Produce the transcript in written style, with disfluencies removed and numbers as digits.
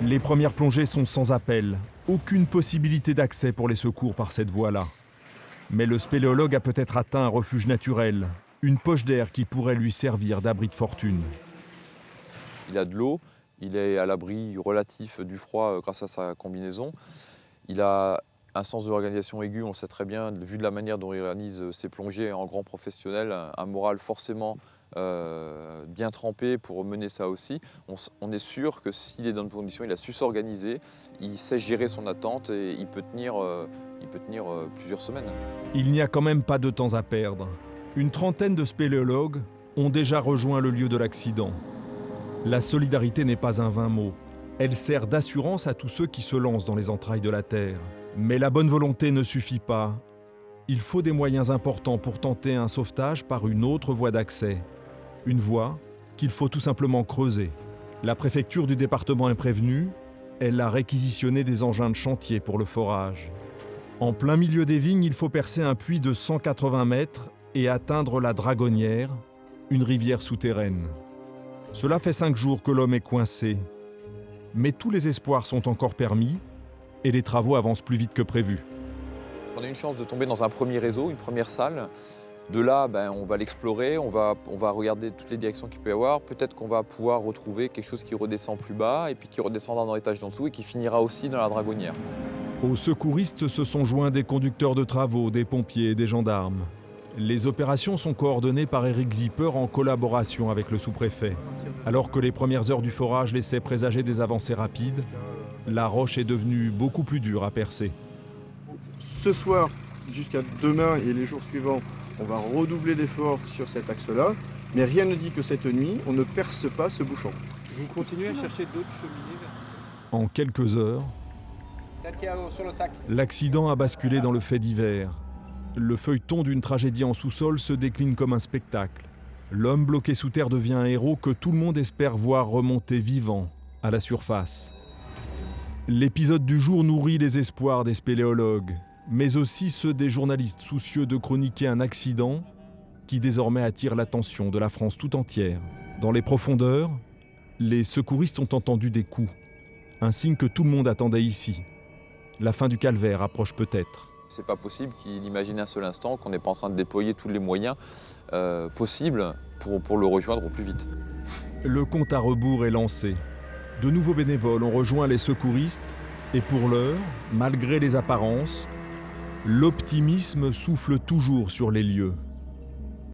Les premières plongées sont sans appel. Aucune possibilité d'accès pour les secours par cette voie-là. Mais le spéléologue a peut-être atteint un refuge naturel, une poche d'air qui pourrait lui servir d'abri de fortune. Il a de l'eau, il est à l'abri relatif du froid grâce à sa combinaison. Il a un sens de l'organisation aigu, on le sait très bien, vu de la manière dont il réalise ses plongées en grand professionnel, un moral forcément bien trempé pour mener ça aussi. On est sûr que s'il est dans de bonnes conditions, il a su s'organiser, il sait gérer son attente et il peut tenir plusieurs semaines. Il n'y a quand même pas de temps à perdre. Une trentaine de spéléologues ont déjà rejoint le lieu de l'accident. La solidarité n'est pas un vain mot. Elle sert d'assurance à tous ceux qui se lancent dans les entrailles de la Terre. Mais la bonne volonté ne suffit pas. Il faut des moyens importants pour tenter un sauvetage par une autre voie d'accès. Une voie qu'il faut tout simplement creuser. La préfecture du département est prévenue. Elle a réquisitionné des engins de chantier pour le forage. En plein milieu des vignes, il faut percer un puits de 180 mètres et atteindre la Dragonnière, une rivière souterraine. Cela fait 5 jours que l'homme est coincé. Mais tous les espoirs sont encore permis et les travaux avancent plus vite que prévu. On a une chance de tomber dans un premier réseau, une première salle. De là, on va l'explorer, on va regarder toutes les directions qu'il peut y avoir. Peut-être qu'on va pouvoir retrouver quelque chose qui redescend plus bas et puis qui redescendra dans l'étage d'en dessous et qui finira aussi dans la Dragonnière. Aux secouristes se sont joints des conducteurs de travaux, des pompiers et des gendarmes. Les opérations sont coordonnées par Éric Zipper en collaboration avec le sous-préfet. Alors que les premières heures du forage laissaient présager des avancées rapides, la roche est devenue beaucoup plus dure à percer. Ce soir, jusqu'à demain et les jours suivants, on va redoubler l'effort sur cet axe-là, mais rien ne dit que cette nuit, on ne perce pas ce bouchon. Vous continuez à chercher d'autres cheminées? En quelques heures, Celle qui est sur le sac. l'accident a basculé dans le fait divers. Le feuilleton d'une tragédie en sous-sol se décline comme un spectacle. L'homme bloqué sous terre devient un héros que tout le monde espère voir remonter vivant à la surface. L'épisode du jour nourrit les espoirs des spéléologues, mais aussi ceux des journalistes soucieux de chroniquer un accident qui désormais attire l'attention de la France tout entière. Dans les profondeurs, les secouristes ont entendu des coups, un signe que tout le monde attendait ici. La fin du calvaire approche peut-être. C'est pas possible qu'il imagine un seul instant qu'on n'est pas en train de déployer tous les moyens possibles pour le rejoindre au plus vite. Le compte à rebours est lancé. De nouveaux bénévoles ont rejoint les secouristes et pour l'heure, malgré les apparences, l'optimisme souffle toujours sur les lieux.